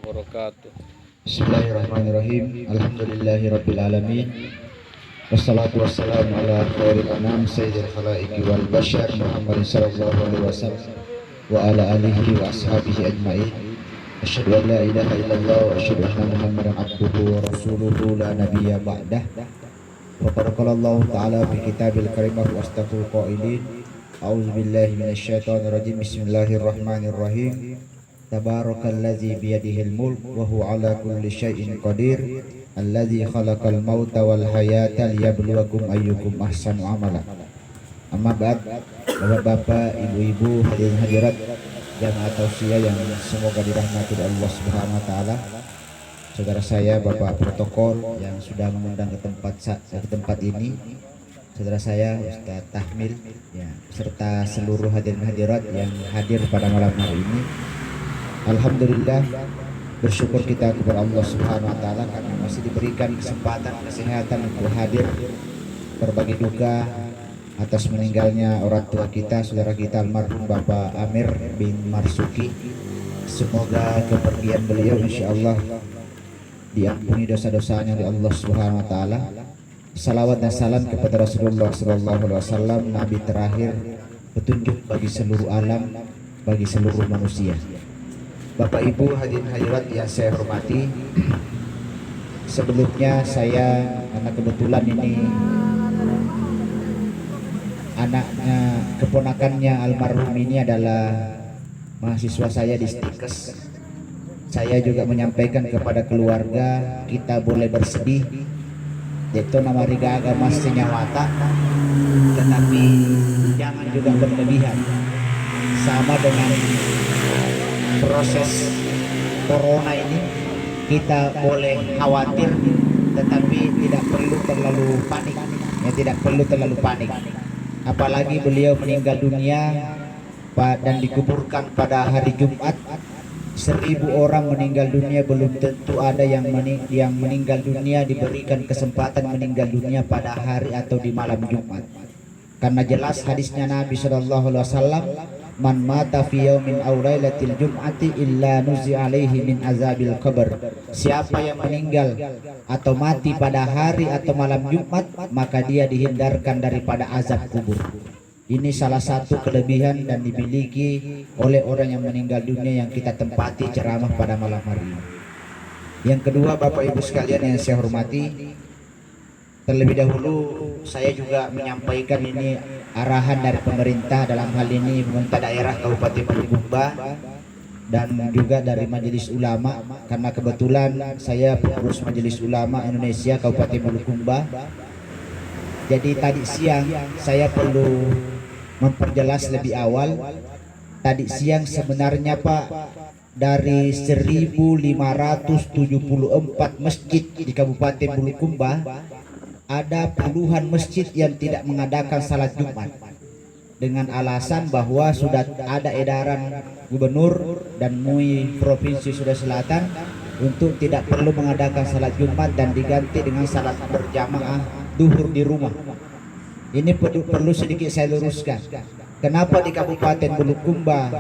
wabarakatuh. Bismillahirrahmanirrahim. Alhamdulillahirabbil alamin. Wassalatu wassalamu ala khairil anam sayyidil khalaiqi wal bashar Muhammadin sallallahu alaihi wasallam wa ala alihi wa ashabihi ajmain. Asyhadu an la ilaha illallah wa asyhadu anna Muhammadan abduhu wa rasuluhu la nabiyya ba'dah. Wa barakallahu ta'ala fi kitabil karim wa astaqul qailin. A'udzu billahi minasyaitonir rajim. Bismillahirrahmanirrahim. Tabarakalladzi biyadihil mulk wa huwa ala kulli syai'in qadir. Alladzi khalaqal mauta wal hayata liyabluwakum ayyukum ahsanu amala. Amma ba'd. Bapak-bapak, ibu-ibu, hadirin hadirat jamaah tausiah yang semoga dirahmati Allah Subhanahu wa taala. Saudara saya Bapak protokol yang sudah mengundang ke tempat ini. Saudara saya Ustaz Tahmil ya, serta seluruh hadirin hadirat yang hadir pada malam hari ini. Alhamdulillah, bersyukur kita kepada Allah Subhanahu wa taala karena masih diberikan kesempatan kesehatan untuk hadir berbagi duka atas meninggalnya orang tua kita, saudara kita almarhum Bapak Amir bin Marsuki. Semoga kepergian beliau insyaallah diampuni dosa-dosanya oleh Allah Subhanahu wa taala. Salawat dan salam kepada Rasulullah sallallahu alaihi wasallam, nabi terakhir, petunjuk bagi seluruh alam, bagi seluruh manusia. Bapak Ibu hadirin hadirat yang saya hormati, sebelumnya saya, karena kebetulan ini anaknya, keponakannya almarhum ini adalah mahasiswa saya di Stikes. Saya juga menyampaikan kepada keluarga kita boleh bersedih, yaitu nama riga agama senyawata, tetapi jangan juga berlebihan. Sama dengan proses corona ini, kita boleh khawatir tetapi tidak perlu terlalu panik ya, tidak perlu terlalu panik. Apalagi beliau meninggal dunia dan dikuburkan pada hari Jumat. 1000 orang meninggal dunia, belum tentu ada yang meninggal dunia diberikan kesempatan meninggal dunia pada hari atau di malam Jumat. Karena jelas hadisnya Nabi sallallahu alaihi wasallam, man mata fi yaumin aw lailatil jum'ati illa nuzi alaihi min azabil qabr. Siapa yang meninggal atau mati pada hari atau malam Jumat, maka dia dihindarkan daripada azab kubur. Ini salah satu kelebihan dan dimiliki oleh orang yang meninggal dunia yang kita tempati ceramah pada malam hari ini. Yang kedua, Bapak Ibu sekalian yang saya hormati, terlebih dahulu saya juga menyampaikan ini arahan dari pemerintah, dalam hal ini pemerintah daerah Kabupaten Bulukumba dan juga dari Majelis Ulama, karena kebetulan saya pengurus Majelis Ulama Indonesia Kabupaten Bulukumba. Jadi tadi siang saya perlu memperjelas lebih awal. Tadi siang sebenarnya Pak, dari 1574 masjid di Kabupaten Bulukumba ada puluhan masjid yang tidak mengadakan salat Jumat dengan alasan bahwa sudah ada edaran gubernur dan MUI Provinsi Sulawesi Selatan untuk tidak perlu mengadakan salat Jumat dan diganti dengan salat berjamaah duhur di rumah. Ini perlu sedikit saya luruskan. Kenapa di Kabupaten Bulukumba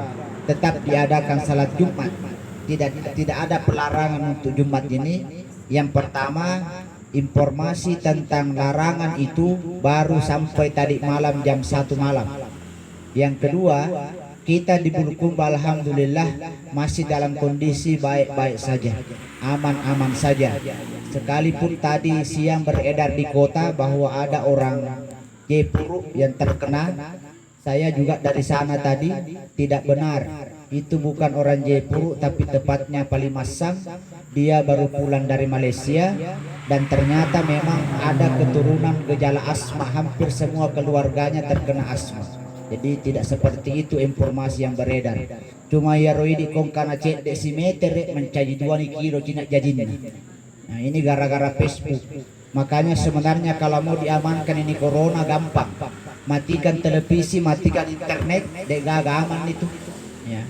tetap diadakan salat Jumat? Tidak ada pelarangan untuk Jumat ini. Yang pertama, informasi tentang larangan itu baru sampai tadi malam jam 1 malam. Yang kedua, kita di Bulukumba alhamdulillah masih dalam kondisi baik-baik saja, aman-aman saja. Sekalipun tadi siang beredar di kota bahwa ada orang Jepuru yang terkena, saya juga dari sana tadi, tidak benar. Itu bukan orang Jepuru tapi tepatnya Palimasang. Dia baru pulang dari Malaysia dan ternyata memang ada keturunan gejala asma, hampir semua keluarganya terkena asma. Jadi tidak seperti itu informasi yang beredar. Cuma ya roi di kongkana cek desimeter mencaji 2 kilo cina jajinnya. Nah ini gara-gara Facebook. Makanya sebenarnya kalau mau diamankan ini corona gampang. Matikan televisi, matikan internet, dek aman itu. Ya.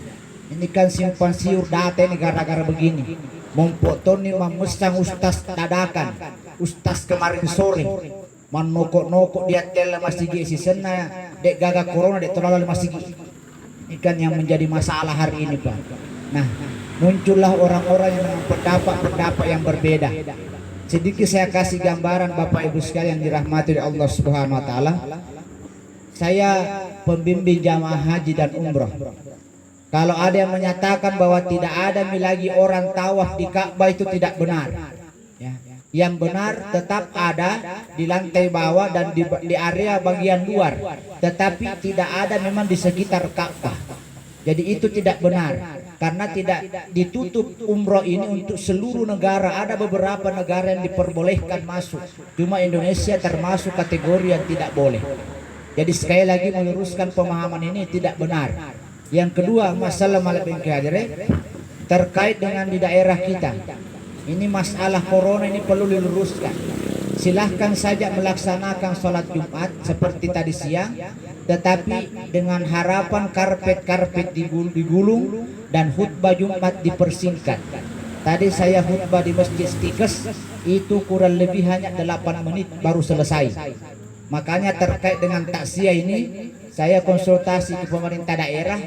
Ini kan simpan siur data ini gara-gara begini. Memfoto nih memesang ustaz dadakan. Ustaz kemarin sore manokok-nokok dia tel masih si sena dek corona dek terlalu masih. Ini kan yang menjadi masalah hari ini Pak. Nah, muncullah orang-orang yang dengan pendapat-pendapat yang berbeda. Sedikit saya kasih gambaran Bapak Ibu sekalian dirahmati oleh Allah Subhanahu wa taala. Saya pembimbing jamaah haji dan umroh. Kalau ada yang menyatakan bahwa tidak ada lagi orang tawaf di Ka'bah, itu tidak benar. Ya. Yang benar tetap ada di lantai bawah dan di area bagian luar, tetapi tidak ada memang di sekitar Ka'bah. Jadi itu tidak benar, karena tidak ditutup umroh ini untuk seluruh negara. Ada beberapa negara yang diperbolehkan masuk, cuma Indonesia termasuk kategori yang tidak boleh. Jadi sekali lagi meluruskan pemahaman ini tidak benar. Yang kedua, masalah malam terkait dengan di daerah kita. Ini masalah corona ini perlu diluruskan. Silahkan saja melaksanakan sholat Jumat seperti tadi siang, tetapi dengan harapan karpet-karpet digulung dan khutbah Jumat dipersingkat. Tadi saya khutbah di Masjid Stikes, itu kurang lebih hanya 8 menit baru selesai. Makanya terkait dengan takziah ini, saya konsultasi ke pemerintah daerah.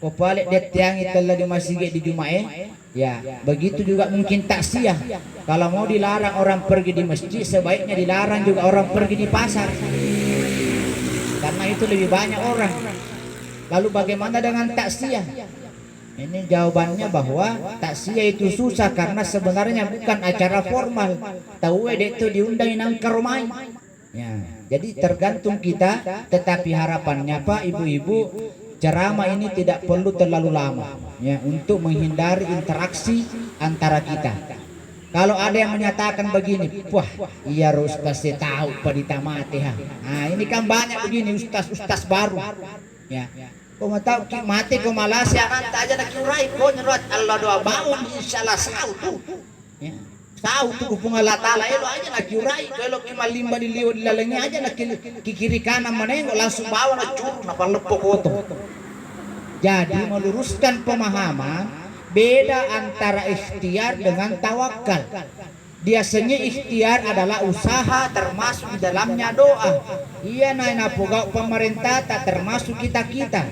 Kopalik det tiang itulah di masjid di Jumat. Ya, begitu juga mungkin takziah. Kalau mau dilarang orang pergi di masjid, sebaiknya dilarang juga orang pergi di pasar. Karena itu lebih banyak orang. Lalu bagaimana dengan takziah? Ini jawabannya bahwa takziah itu susah karena sebenarnya bukan acara formal. Tahu itu diundang nang kerumai. Ya, jadi tergantung kita, tetapi harapannya Pak Ibu-ibu, ceramah ini tidak perlu terlalu lama ya, untuk menghindari interaksi antara kita. Kalau ada yang menyatakan begini, wah iya ustaz saya tahu pada tamate ha. Nah ini kan banyak begini ustaz baru ya. Kau mau tahu ki mati kau malas ya nanti aja nak kiurai kau nyerot Allah doa bangun insyaallah sahu tuh ya. Tahu tuh kupung Allah Ta'ala elo aja nak kiurai kalau kima limba diliwat dilalengi aja nak kiri kanan menengok langsung bawa nak curu nak lepo koto. Jadi meluruskan pemahaman beda antara ikhtiar dengan tawakal. Biasanya ikhtiar adalah usaha termasuk di dalamnya doa. Iya naina pogau pemerintah tak termasuk kita-kita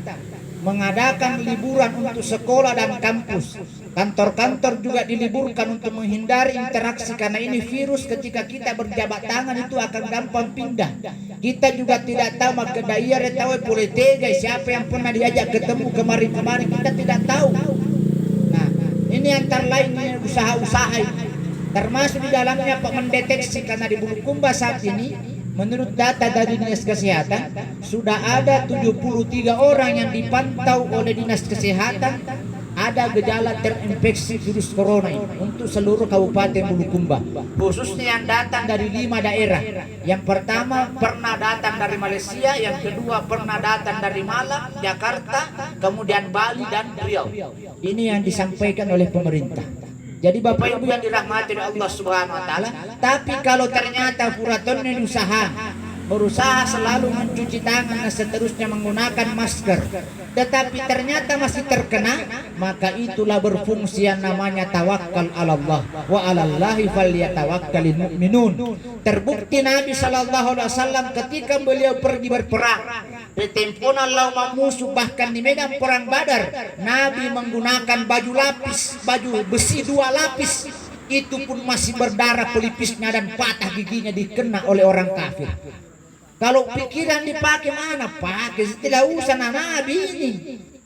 mengadakan liburan untuk sekolah dan kampus. Kantor-kantor juga diliburkan untuk menghindari interaksi karena ini virus ketika kita berjabat tangan itu akan gampang pindah. Kita juga tidak tahu maka daya tahu politik siapa yang pernah diajak ketemu kemarin-kemarin kita tidak tahu. Nah, ini antara lain usaha-usaha ini. Termasuk di dalamnya Pak mendeteksi karena di Bulukumba saat ini menurut data dari Dinas Kesehatan sudah ada 73 orang yang dipantau oleh Dinas Kesehatan ada gejala terinfeksi virus corona ini untuk seluruh Kabupaten Bulukumba, khususnya yang datang dari 5 daerah. Yang pertama pernah datang dari Malaysia, yang kedua pernah datang dari Malang, Jakarta, kemudian Bali dan Riau. Ini yang disampaikan oleh pemerintah. Jadi Bapak Ibu yang dirahmati oleh Allah Subhanahu wa taala, tapi kalau ternyata puratonnya berusaha selalu mencuci tangan dan seterusnya menggunakan masker, tetapi ternyata masih terkena, maka itulah berfungsi yang namanya tawakal ala Allah wa 'alallahi falyatawakkalul mu'minun. Terbukti Nabi sallallahu alaihi wasallam ketika beliau pergi berperang di tempunan lawan musuh, bahkan di medan perang Badar, Nabi menggunakan baju lapis, baju besi 2 lapis, itu pun masih berdarah pelipisnya dan patah giginya dikena oleh orang kafir. Kalau pikiran dipakai mana pakai, tidak usah Nabi ini.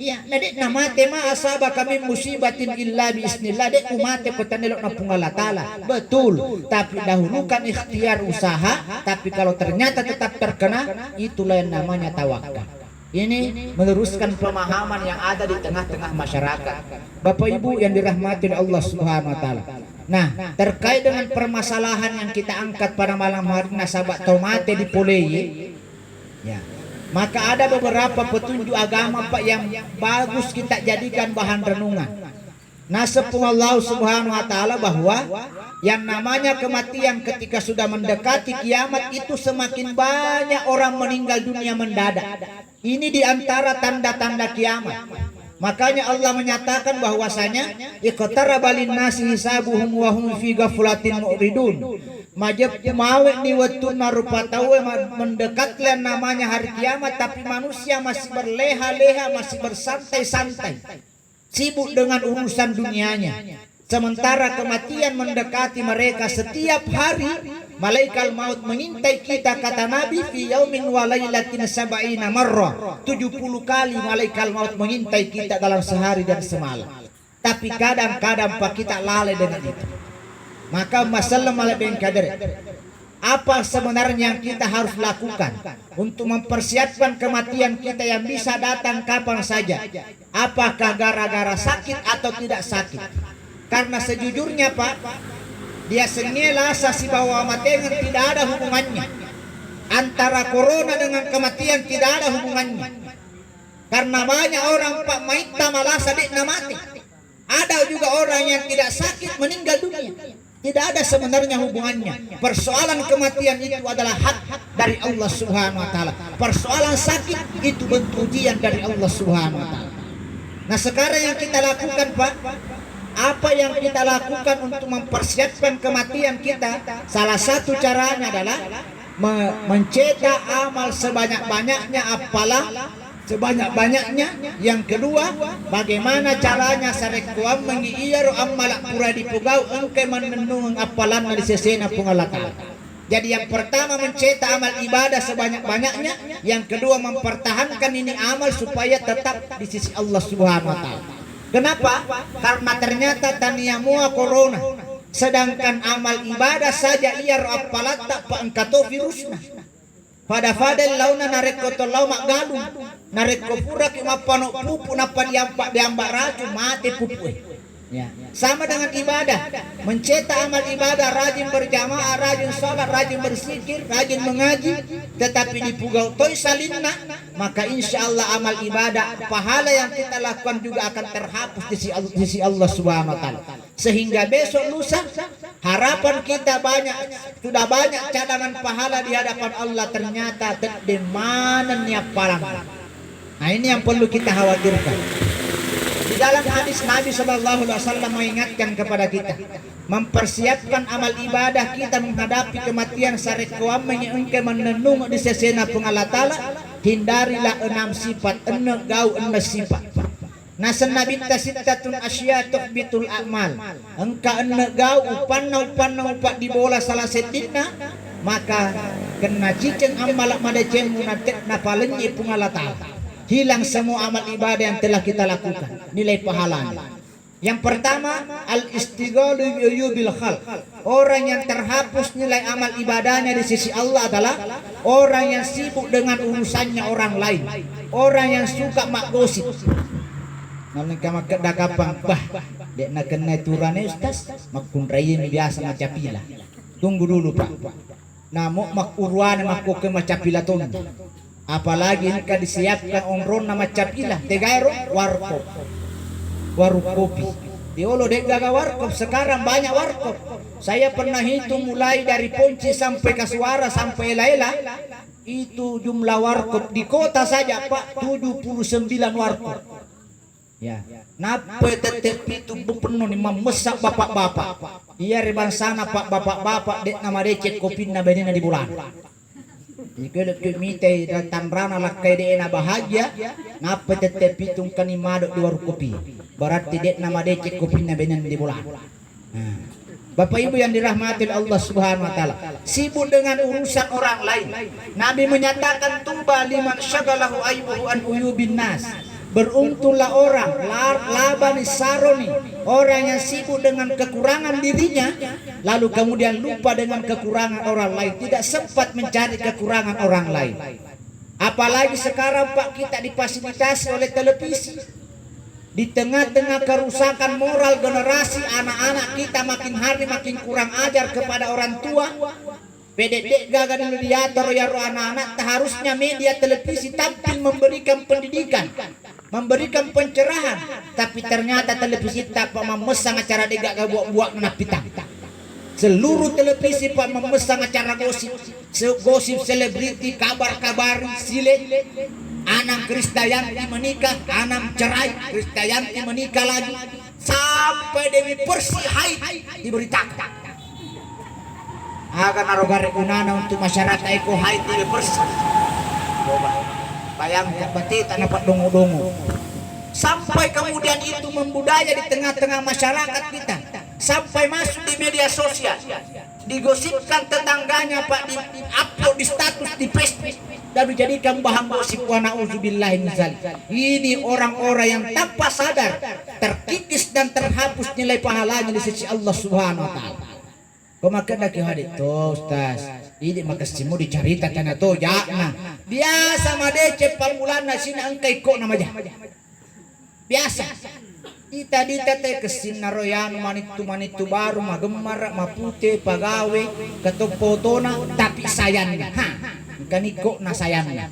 Ya, nadek nama tema asaba kami musibatin illa biiznillah, dek umate kota nelok napung Allah Ta'ala. Betul, tapi dahulukan ikhtiar usaha, tapi kalau ternyata tetap terkena, itulah yang namanya tawakal. Ini meluruskan pemahaman yang ada di tengah-tengah masyarakat. Bapak Ibu yang dirahmati Allah Subhanahu wa taala. Nah, terkait dengan permasalahan yang kita angkat pada malam hari nasabak tomate di Poleye, ya, maka ada beberapa petunjuk agama Pak yang bagus kita jadikan bahan renungan. Nasabun Allah Subhanahu wa taala bahwa yang namanya kematian ketika sudah mendekati kiamat itu semakin banyak orang meninggal dunia mendadak. Ini diantara tanda-tanda kiamat. Makanya Allah menyatakan bahwasanya iqtaraba linnasi hisabuhum wa hum fi ghaflatin mu'ridun. Majab mawe ni watuna rupatawe mendekatlah namanya hari kiamat, tapi manusia masih berleha-leha, masih bersantai-santai. sibuk dengan urusan dunianya. Sementara kematian mendekati mereka setiap hari. Malaikat maut mengintai kita, kata Nabi, fi yaumin wa lailatin sab'ina marrah. 70 kali malaikat maut mengintai kita dalam sehari dan semalam. Tapi kadang-kadang Pak kita lalai dengan itu. Maka masalah malah ben kader. Apa sebenarnya yang kita harus lakukan untuk mempersiapkan kematian kita yang bisa datang kapan saja? Apakah gara-gara sakit atau tidak sakit? Karena sejujurnya Pak, dia senyela sasi bahwa kematian tidak ada hubungannya. Antara corona dengan kematian tidak ada hubungannya. Karena banyak orang Pak maita malah sadikna mati. Ada juga orang yang tidak sakit meninggal dunia. Tidak ada sebenarnya hubungannya. Persoalan kematian itu adalah hak dari Allah Subhanahu wa taala. Persoalan sakit itu bentuk ujian dari Allah Subhanahu wa taala. Nah, sekarang yang kita lakukan Pak, apa yang kita lakukan untuk mempersiapkan kematian kita? Salah satu caranya adalah mencetak amal sebanyak-banyaknya, apalah sebanyak-banyaknya. Yang kedua, bagaimana caranya sarekuam mengiiru amal pura dipugau engke menenung apalan di sesena pungalaka. Jadi yang pertama mencetak amal ibadah sebanyak-banyaknya, yang kedua mempertahankan ini amal supaya tetap di sisi Allah Subhanahu wa taala. Kenapa? Karena ternyata taniyamua corona, sedangkan amal ibadah saja ia apalat tak paengkato virusna. Pada fadel launa nareko tolau mak galung, nareko pura ki mapano pupu napa diambak raju mati pupu. Ya. Sama dengan ibadah, mencetak amal ibadah, rajin berjamaah, rajin sholat, rajin berzikir, rajin mengaji, tetapi dipugau toy salinna, maka insya Allah amal ibadah, pahala yang kita lakukan juga akan terhapus di sisi Allah Subhanahu wa taala. Sehingga besok lusa harapan kita sudah banyak cadangan pahala di hadapan Allah, ternyata di mana palang. Nah, ini yang perlu kita khawatirkan. Di dalam hadis Nabi Shallallahu Alaihi Wasallam mengingatkan kepada kita mempersiapkan amal ibadah kita menghadapi kematian sarekuam menyeungke menenung di sesena pengalatala. Hindarilah 6 sifat, 6 gau 6 sifat. Nasan Nabi tasittatun asya tuhbitul amal. Engka 6 gau upanna upak di bola salah setina, maka kena ciceng amal madecem munatek na palenyi pengalatala. Hilang semua amal ibadah yang telah kita lakukan, nilai pahalanya. Yang pertama, al-istighalu bil khalq. Orang yang terhapus nilai amal ibadahnya di sisi Allah adalah orang yang sibuk dengan urusannya orang lain, orang yang suka makgosip. Namun kama kedakapang bah, dek nak kena turane ustaz, makun rayin biasa macapila. Tunggu dulu Pak. Namo makurwane makoke macapila ton. Apalagi jika disiapkan onron nama capila tegairo warung kopi diolo degaga warkop. Sekarang banyak warkop. Saya pernah hitung mulai dari Ponci sampai Kasuara sampai Elaila, itu jumlah warkop di kota saja Pak 79 warkop. Ya, nape tetep itu penuh nih memesak bapak-bapak. Iya reban sana Pak bapak-bapak dek nama decet kopi na benina di bulan. Jika lekut mitay datang rana lakai de na bahagia, napa tetep pitung kanimado di warung kopi. Berarti dek nama decek kopi na benan di bulan. Bapak Ibu yang dirahmati Allah Subhanahu wa taala, sibuk dengan urusan orang lain. Nabi menyatakan tuba liman syagalahu aibuhu an uyubin nas. Beruntunglah orang labani saroni, orang yang sibuk dengan kekurangan dirinya lalu kemudian lupa dengan kekurangan orang lain, tidak sempat mencari kekurangan orang lain. Apalagi sekarang Pak kita difasilitasi oleh televisi. Di tengah-tengah kerusakan moral generasi, anak-anak kita makin hari makin kurang ajar kepada orang tua. PDD gagal mediator ya anak-anak, harusnya media televisi tampil memberikan pendidikan, memberikan pencerahan, tapi ternyata televisi tak memesan acara degak buat menapitang. Seluruh televisi Pak memesan acara gosip selebriti, kabar-kabar silet. Anam Krisdayanti menikah, Anam cerai, Krisdayanti menikah lagi, sampai Dewi Persik haid diberitakan. Akan arogare gunana untuk masyarakat eko haid Dewi Persik. Coba bayangkan berarti tak dapat dongo-dongo. sampai kemudian itu membudaya di tengah-tengah masyarakat kita, sampai masuk di media sosial, digosipkan tetangganya Pak, di upload di status di Facebook dan dijadikan bahan gosip. Wa na'udzubillahi min dzalik. Ini orang-orang yang tanpa sadar terkikis dan terhapus nilai pahalanya di sisi Allah Subhanahu wa taala. Pemakan lagi hadir tuh Ustaz. Ini maka simu dicarita tanah tuh jakna. Biasa madece pangulana sina engkai kok namanya. Biasa. Dita teh kesina royano manitu baru magemar mapute pagawe ketuk fotona tapi sayangnya. Kaniko na sayangnya.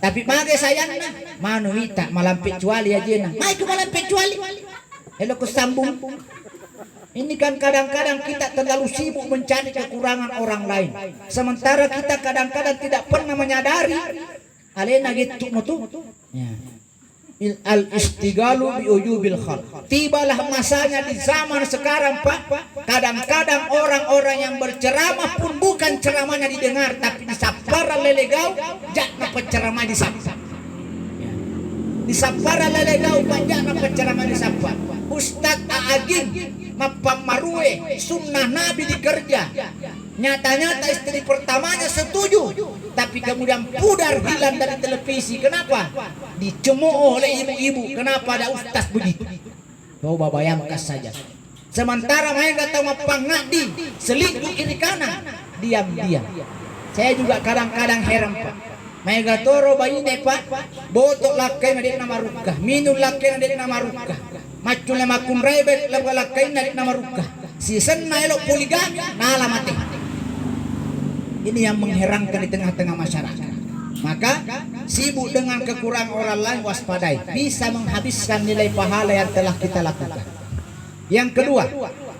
Tapi mage sayangnya manuita malampit cuali aja na. Mai ku malampit cuali. Hello ku sambung. Ini kan kadang-kadang kita terlalu sibuk mencari kekurangan orang lain. Sementara kita kadang-kadang tidak pernah menyadari alena gitu mutu. Ya. Al-istigalu bi uyubil khalq. Tibalah masanya di zaman sekarang Pak. Kadang-kadang orang-orang yang berceramah pun bukan ceramahnya didengar, tapi disapara lelegau jakna penceramah disapa. Di sapara lelegau banyak penceramah disapa. Ustadz Aagim mapamarue sunnah Nabi dikerja. Nyata-nyata istri pertamanya setuju, tapi kemudian pudar hilang dari televisi. Kenapa? Dicemooh oleh ibu-ibu. Kenapa ada ustaz begitu? Coba bayangkan saja. Sementara mereka tahu mapangadi selingkuh kiri kanan, diam-diam. Saya juga kadang-kadang heran Pak. Mereka toro bayi Pak, botok lakai nadik nama rukah, minum lakai nadik nama rukah, macunnya makun rebel lakai nadik nama rukah. Season na elok poligami, nala mati. Ini yang mengherankan di tengah-tengah masyarakat. Maka sibuk dengan kekurangan orang lain, waspadai, bisa menghabiskan nilai pahala yang telah kita lakukan. Yang kedua,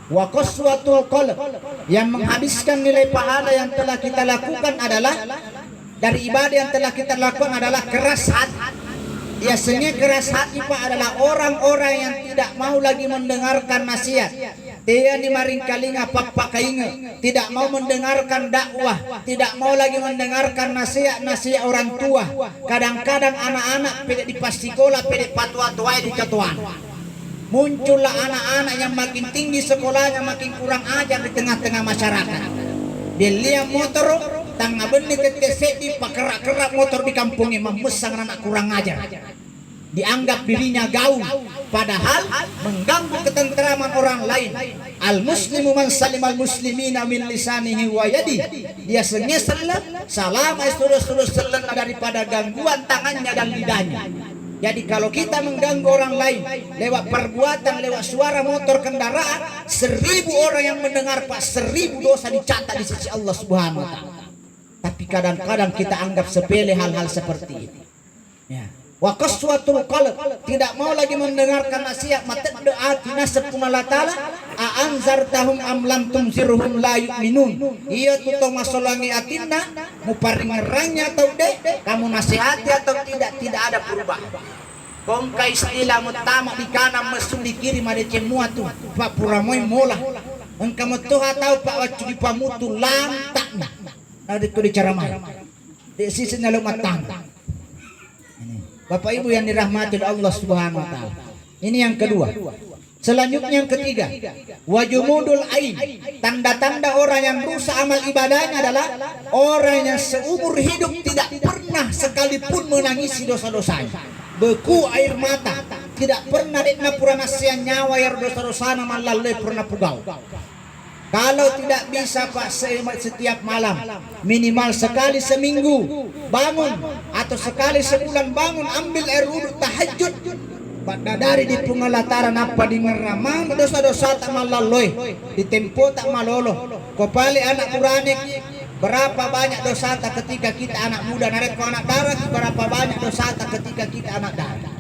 wa qaswatul qalb, yang menghabiskan nilai pahala yang telah kita lakukan adalah dari ibadah yang telah kita lakukan adalah keras hati. Biasanya keras hati Pak adalah orang-orang yang tidak mau lagi mendengarkan nasihat. Dia ni maring kalinga pak kainga, tidak mau mendengarkan dakwah, tidak mau lagi mendengarkan nasihat orang tua. Kadang-kadang anak-anak pede di pasikola, pede patua-tuai di ketuaan. Muncullah anak-anak yang makin tinggi sekolahnya, makin kurang ajar di tengah-tengah masyarakat. Dia lihat motor, tangga benih ketesek di pakerak-kerak motor di kampungnya, membesar anak kurang ajar. Dianggap dirinya gaul, padahal mengganggu ketentraman orang lain. Al muslimu man salimal muslimina min lisanihi wa yadi. Dia senyeselah salama isturu-isturu selena daripada gangguan tangannya dan lidahnya. Jadi kalau kita mengganggu orang lain lewat perbuatan, lewat suara motor kendaraan, 1000 orang yang mendengar Pak, 1000 dosa dicatat di sisi Allah Subhanahu wa taala. Tapi kadang-kadang kita anggap sepele hal-hal seperti ini. Ya. Wa qaswatul qalb, tidak mau lagi mendengarkan nasihat, matadaatina sepungala taala aanzartahum am lam tunzirhum la yu'minun. Iya tuh masolangi atina muparing ngerangnya atau deh kamu nasihati atau tidak ada perubahan. Kongka istilah mutama di kanan mesum di kiri made cemua tuh Pak Puramoy mola engka metuha tahu Pak wacu di pamutu lantakna ada ku dicaramai di sisi nalo matang. Bapak Ibu yang dirahmati Allah Subhanahu wa taala. Ini yang kedua. Selanjutnya yang ketiga, wajumudul ain. Tanda-tanda orang yang rusak amal ibadahnya adalah orang yang seumur hidup tidak pernah sekalipun menangisi dosa-dosanya. Beku air mata, tidak pernah dikna pura nasian nyawa yang dosa-dosana malalai pernah pugau. Kalau tidak bisa Pak setiap malam, minimal sekali seminggu bangun atau sekali sebulan bangun ambil air wudhu tahajud. Pada dari di pengalataran apa di ngeramang dosa-dosa tak malaloi, di tempo tak malolo. Kopali anak Quranik, berapa banyak dosa tak ketika kita anak muda narik ke anak darah, berapa banyak dosa tak ketika kita anak darah.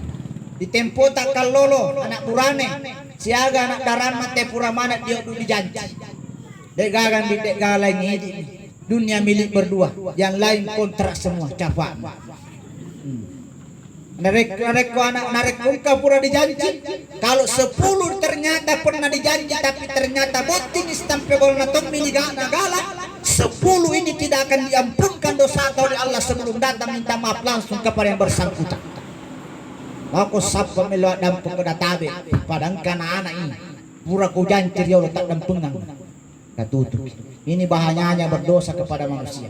Di tempo tak kalolo anak Quranik, siaga anak daran mate pura mana dia di janji. Degagan di degalan ini dunia milik berdua, yang lain kontrak semua capak. Narek kungka pura dijanji. Kalau 10 ternyata pernah dijanji tapi ternyata boting istampe bolna tom mini gala 10 ini tidak akan diampunkan dosa oleh Allah sebelum datang minta maaf langsung kepada yang bersangkutan. Ako sapa melo dan pagkadatabi padang kana-anak ini. Pura ko jancir ya letak dan pengang. Katutup. Ini bahayanya berdosa kepada manusia.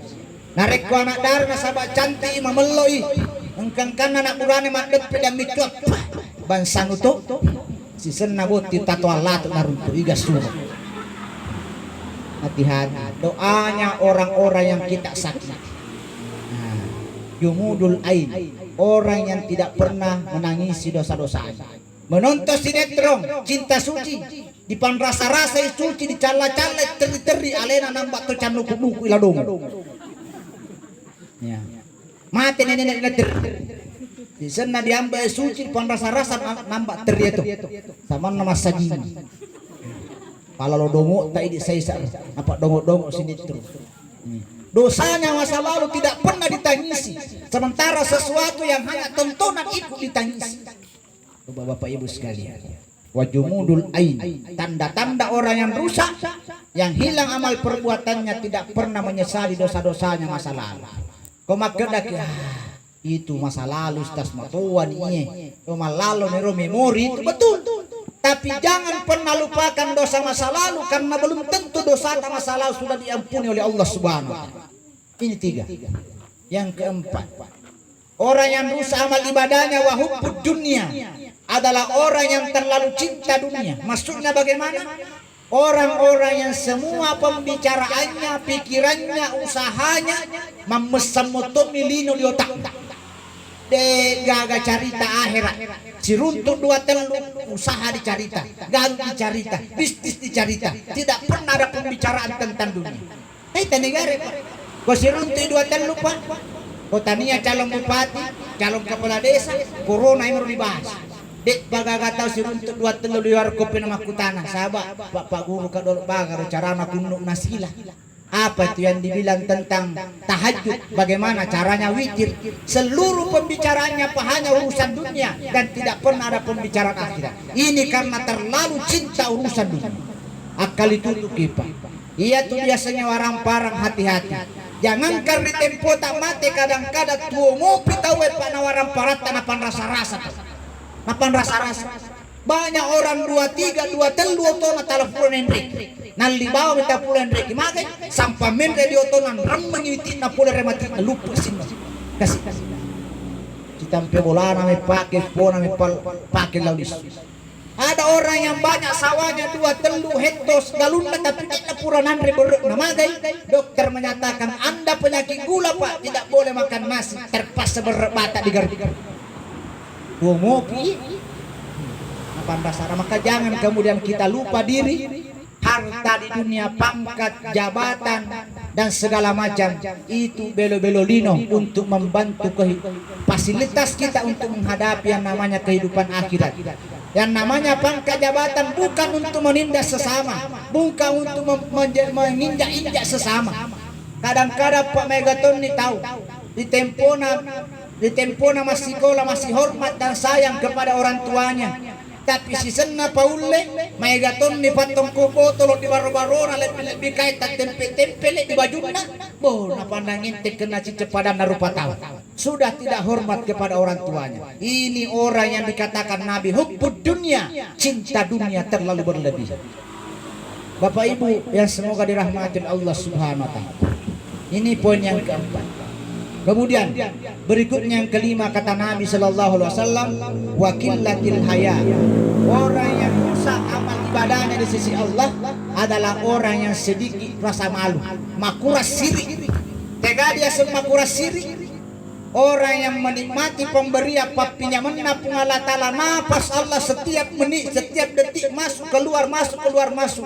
Narek ko anak dar na sabak cantik mameloi. Engkang kan anak urane madet pedang mikot. Bansang uto. Si senabot ti tato Allah tu naruntu igas suruh. Hati-hati. Doanya orang-orang yang kita sakit. Jumudul ain, orang yang tidak pernah menangisi dosa-dosa. Menonton sinetron cinta suci di pan rasa-rasa suci di cala-cala teri-teri alena nambak to can nuku-nuku iladong. Ya. Mati nenek-nenek di sana diambil suci di pan rasa-rasa nambak teri itu. Sama nama sajina. Kalau lo dongo tak idik saya apa dongo-dongo sinetron. Dosanya masa lalu tidak pernah ditangisi, sementara sesuatu yang hanya tontonan ikut ditangisi. Bapak Ibu sekalian, wajumudul ain, tanda-tanda orang yang rusak, yang hilang amal perbuatannya, tidak pernah menyesali dosa-dosanya masa lalu. Kau makedak ya, itu masa lalu stas matuan ini, cuma lalu nero memori itu betul. Tapi jangan pernah lupakan dosa masa lalu, karena belum tentu dosa masa lalu sudah diampuni oleh Allah Subhanahu wa Ta'ala. Ini tiga. Yang keempat, orang yang rusak amal ibadahnya wahubbud dunia adalah orang yang terlalu cinta dunia. Maksudnya bagaimana? Orang-orang yang semua pembicaraannya, pikirannya, usahanya memesan moto milino di otak. Gaga carita akhirat, si runtuh dua telu usaha dicarita, gagal dicarita, bisnis dicarita, tidak pernah ada pembicaraan tentang dunia. Kita negara kau si runtuh dua telu pak, kau tania calon bupati, calon kepala desa, corona yang baru dibahas. Dek baga tahu si runtuh dua telu liar kopi nama kutana, sahabat bapak guru kadol baga cara nak kunuk nasilah. Apa itu yang dibilang tentang tahajud, bagaimana caranya witir. Seluruh pembicaraannya hanya urusan dunia dan tidak pernah ada pembicaraan akhirat. Ini karena terlalu cinta urusan dunia. Akal itu kipa. Ia tuh biasanya orang parang, hati-hati. Jangan karena tempo tak mati kadang-kadang tuh ngopi tahu pana orang parat tanapan rasa-rasa. Napan rasa-rasa. Banyak orang 2, 3, 2 telu otona telepon Hendrik. Nali bawa minta pulang Hendrik. Makai sampai mende di otonan ramang itu na pulang remati lupa sini. Kasih. Kita sampai bola nami pakai phone nami pakai laulis. Ada orang yang banyak sawahnya 2, 3 hektar galunna tapi tidak pura nandre beruk. Namagai dokter menyatakan Anda penyakit gula Pak, tidak boleh makan nasi, terpaksa berbata di gardu. Dua ngopi. Dasar. Maka jangan kemudian kita lupa diri, harta di dunia, pangkat, jabatan dan segala macam itu belo-belo lino untuk membantu fasilitas kita untuk menghadapi yang namanya kehidupan akhirat. Yang namanya pangkat jabatan bukan untuk menindas sesama, bukan untuk menginjak-injak sesama. Kadang-kadang Pak Megaton ini tahu di tempona masih sekolah, masih hormat dan sayang kepada orang tuanya. Tapi si senna Paule Megaton ni patong kubo tolong di baro-baro lebih kait tempe-tempe di bajuna boh napandangin kena cicepadan narupa tahu sudah tidak hormat kepada orang tuanya. Ini orang yang dikatakan Nabi hubbud dunia, cinta dunia terlalu berlebih. Bapak Ibu yang semoga dirahmati Allah Subhanahu wa Ta'ala, ini poin yang keempat. Kemudian berikutnya yang kelima kata Nabi Sallallahu Alaihi Wasallam, wakilatil haya. Orang yang rusak amal ibadahnya di sisi Allah adalah orang yang sedikit rasa malu, makuras siri. Tega dia semakuras siri. Orang yang menikmati pemberian papinya menapung Allah Ta'ala, nafas Allah setiap menit, setiap detik masuk keluar masuk.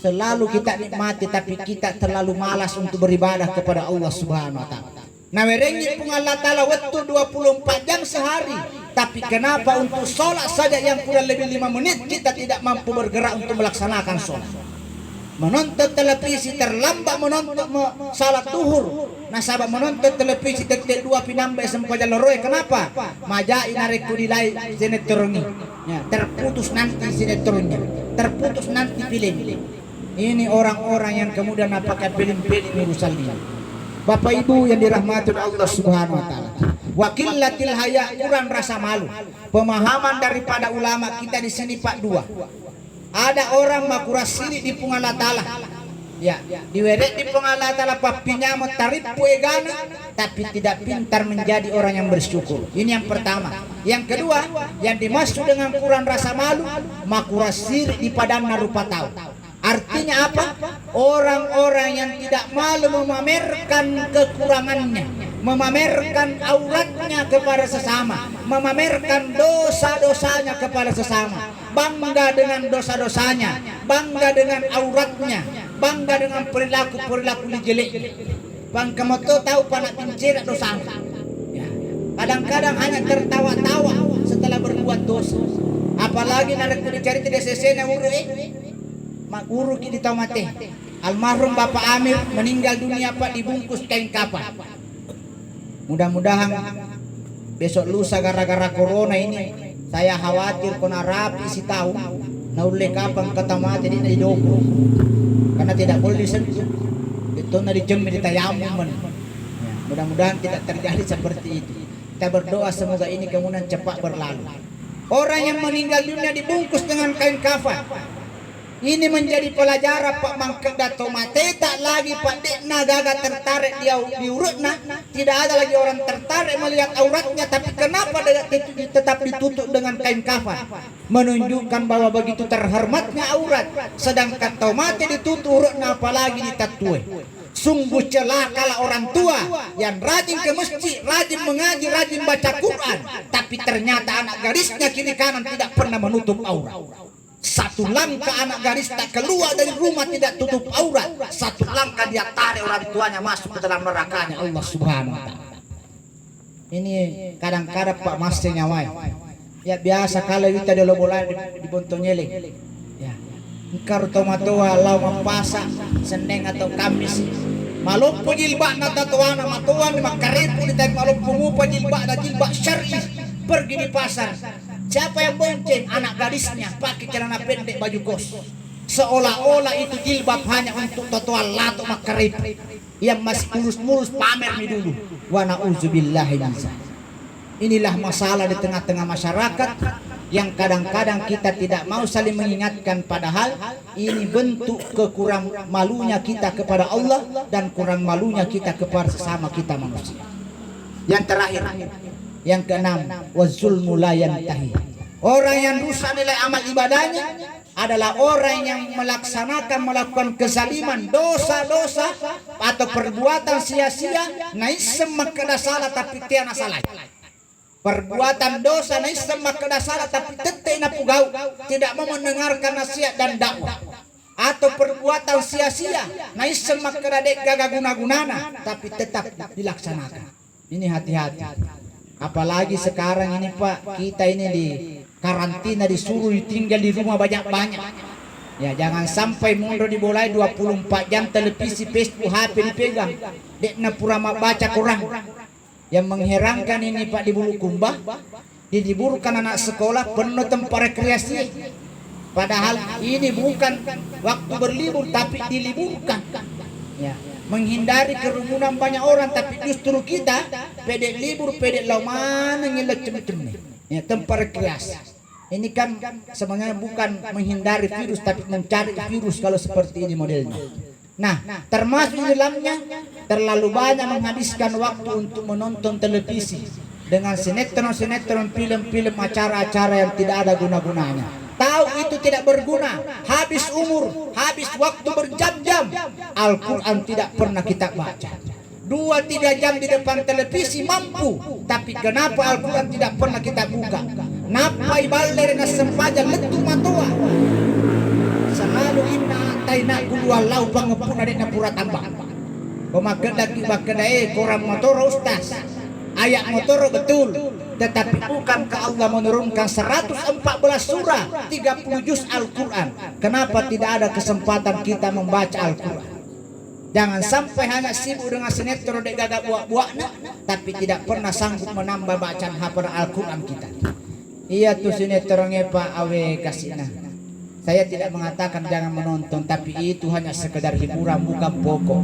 Selalu kita nikmati tapi kita terlalu malas untuk beribadah kepada Allah Subhanahu wa Ta'ala. Nah merengi pun Allah Ta'ala waktu 24 jam sehari, tapi kenapa untuk sholat saja yang kurang lebih 5 menit kita tidak mampu bergerak untuk melaksanakan sholat. Menonton televisi terlambat menonton salat duhur. Nah sahabat menonton televisi detik 2 pinambai sempat jaluroi. Kenapa? Majai narik kudilai sinetronnya, terputus nanti sinetronnya, terputus nanti film. Ini orang-orang yang kemudian apakah film-film urusan dia. Bapak Ibu yang dirahmati Allah Subhanahu wa Ta'ala, Wakilatil haya, kurang rasa malu. Pemahaman daripada ulama kita di sini Pak dua. Ada orang makuras sini di pungala tala. Ya, diweret di pungala tala papinya mau tarif puegana, tapi tidak pintar menjadi orang yang bersyukur. Ini yang pertama. Yang kedua, yang dimaksud dengan kurang rasa malu, makuras siri di padanna rupa tahu. Artinya apa? Orang-orang yang tidak malu memamerkan kekurangannya, memamerkan auratnya kepada sesama, memamerkan dosa-dosanya kepada sesama, bangga dengan dosa-dosanya, bangga dengan auratnya, bangga dengan perilaku-perilaku jelek. Bang kamu tahu panak pincir dosa. Ya. Kadang-kadang hanya tertawa-tawa setelah berbuat dosa. Apalagi narek dicari tidak sesena guru kita tahu mati. Almarhum Bapak Amir meninggal dunia Pak dibungkus kain kafan. Mudah-mudahan besok lusa gara-gara corona ini saya khawatir kena rapi si tahu nauleh kapan kata mati di doku karena tidak boleh disentuh itu na dijemur di tayamum. Mudah-mudahan tidak terjadi seperti itu. Kita berdoa semoga ini kemudian cepat berlalu. Orang yang meninggal dunia dibungkus dengan kain kafan. Ini menjadi pelajaran Pak Mangkeda tomate tak lagi Pak Dekna gaga tertarik di urutna. Tidak ada lagi orang tertarik melihat auratnya, tapi kenapa tetap ditutup dengan kain kafan? Menunjukkan bahwa begitu terhormatnya aurat. Sedangkan tomate ditutup urutna apalagi ditatue. Sungguh celakalah orang tua yang rajin ke masjid, rajin mengaji, rajin baca Quran, tapi ternyata anak gadisnya kiri kanan tidak pernah menutup aurat. Satu langkah anak gadis tak keluar dari rumah tidak tutup aurat, satu langkah dia tarik orang tuanya masuk ke dalam nerakanya Allah Subhanahu wa taala. Ini kadang-kadang Pak Masih nyawai. Ya biasa kalau kita dulu boleh di Bontonyele. Ya. Engkau tomatoa lau mempasa Senin atau Kamis. Malumpu jilbak na tatuana matuan makaripu di tag malumpu mupa jilbak na jilbak syar'i pergi di pasar. Siapa yang bonceng anak gadisnya pakai celana pendek baju kos, seolah-olah itu jilbab hanya untuk totoal lato makarip yang masih mulus-mulus pamer nih dulu. Wa na'udzubillahi min dzalik. Inilah masalah di tengah-tengah masyarakat yang kadang-kadang kita tidak mau saling mengingatkan, padahal ini bentuk kekurang malunya kita kepada Allah dan kurang malunya kita kepada sesama kita manusia. Yang terakhir, yang keenam, wazulmu la yantahi. Orang yang rusak nilai amal ibadahnya adalah orang yang melakukan kezaliman, dosa-dosa atau perbuatan sia-sia, naisem makada salah tapi tiana salah. Perbuatan dosa naisem makada salah tapi teteh na pugau, tidak mau mendengarkan nasihat dan dakwah. Atau perbuatan sia-sia, naisem makada dek gaga guna-gunana tapi tetap dilaksanakan. Ini hati-hati. Apalagi sekarang ini Pak, kita ini di karantina, disuruh tinggal di rumah banyak-banyak. Ya jangan sampai mundur dimulai 24 jam televisi, Facebook, HP dipegang. Dekna pura baca Quran. Yang mengherankan ini Pak di Bulukumba, diliburkan anak sekolah penuh tempat rekreasi. Padahal ini bukan waktu berlibur tapi diliburkan. Ya, menghindari kerumunan banyak orang, tapi justru kita pedek libur, pedek laman ngilek cem-cem. Ya, tempat rekreasi. Ini kan sebenarnya bukan menghindari virus tapi mencari virus kalau seperti ini modelnya. Nah, termasuk di dalamnya terlalu banyak menghabiskan waktu untuk menonton televisi dengan sinetron-sinetron, film-film, acara-acara yang tidak ada guna-gunanya. Tahu itu tidak berguna, habis umur, habis waktu berjam-jam. Al-Quran tidak pernah kita baca. 2-3 jam di depan televisi mampu, tapi kenapa Al-Quran tidak pernah kita buka? Napa ibaler na sempaja letu matua. Selalu inna taina gulualau pangepun ada na pura tambah. Pemakeda kibakeda korang motor ustaz. Ayat motor betul, tetapi bukankah Allah menurunkan 114 surah, 30 juz Al-Quran? Kenapa tidak ada kesempatan kita membaca Al-Quran? Jangan sampai hanya sibuk dengan sinetron dek gagak buak-buakna, tapi tidak pernah sanggup menambah bacaan hafal Al-Quran kita. Iya tuh sinetronnya Pak Awe Kasina. Saya tidak mengatakan jangan menonton, tapi itu hanya sekedar hiburan, bukan pokok.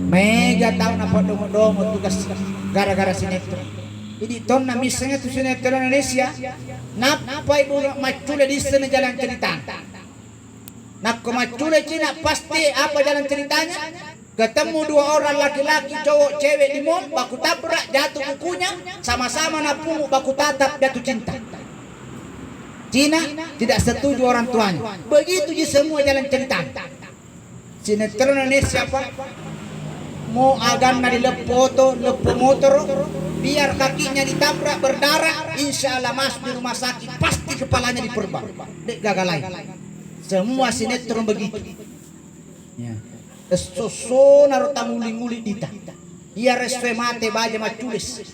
Mega tahu napa domo-domo tugas gara-gara sinetron. Jadi ton na misalnya tu sinetron Indonesia, napa ibu macule di sana jalan cerita. Nak macule Cina pasti apa jalan ceritanya? Ketemu dua orang laki-laki cowok cewek di mall, baku tabrak jatuh kukunya, sama-sama napungu baku tatap jatuh cinta. Cina tidak setuju orang tuanya. Begitu di semua jalan cerita. Sinetron Indonesia apa? Mau agan na dilepoto, lepo motor, biar kakinya ditabrak berdarah, insya Allah masuk di rumah sakit, pasti kepalanya diperban. Dek gagalai. Semua sinetron begitu. Ya. Soso naruh tamuli-nguli dita. Ia reswe mate baja maculis.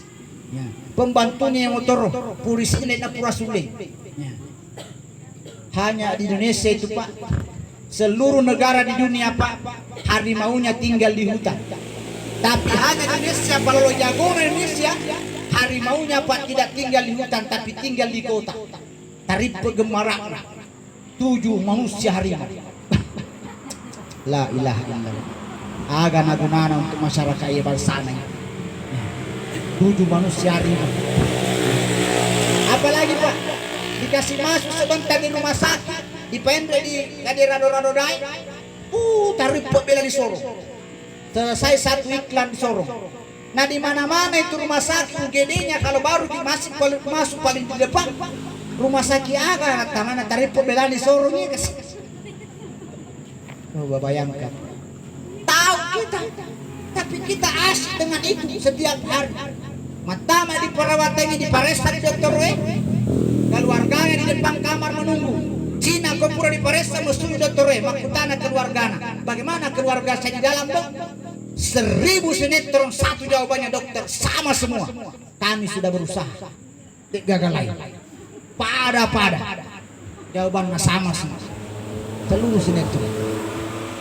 Ya. Pembantunya yang motor, polisi ini na pura suling. Ya. Hanya di Indonesia itu Pak. Seluruh negara di dunia Pak, harimaunya tinggal di hutan. Tapi hanya di Indonesia, kalau jago Indonesia, harimaunya Pak tidak tinggal di hutan, tapi tinggal di kota. Tarif pegemarak 7 manusia harimau. La ilaha illallah. Aga nagunana untuk masyarakat ia bersama. 7 manusia harimau. Apalagi Pak, dikasih masuk sebentar di rumah sakit, dipendre di rado-rado dai. Tarif bela di Sorong. Selesai satu iklan di Sorong. Nah di mana-mana itu rumah sakit UGD-nya kalau baru masuk paling di depan rumah sakit aga tangan tarif bela di Sorong ini kasih. Coba bayangkan. Tahu kita, tapi kita asik dengan itu setiap hari. Matama di perawatannya di Paresta di Dr. W, keluarganya di depan kamar menunggu. Cina kompura di Paresta mesti Dr. W, makutana keluargana. Bagaimana keluarga saya di dalam dok? 1000 sinetron satu jawabannya dokter sama semua. Kami sudah berusaha, gagal lagi. Pada jawabannya sama semua. Seluruh sinetron.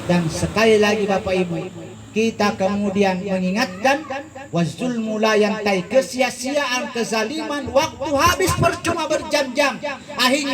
Dan sekali lagi Bapak Ibu, kita kemudian mengingatkan wazulmu la yantai, kesia-siaan, kezaliman, waktu habis percuma berjam-jam, akhirnya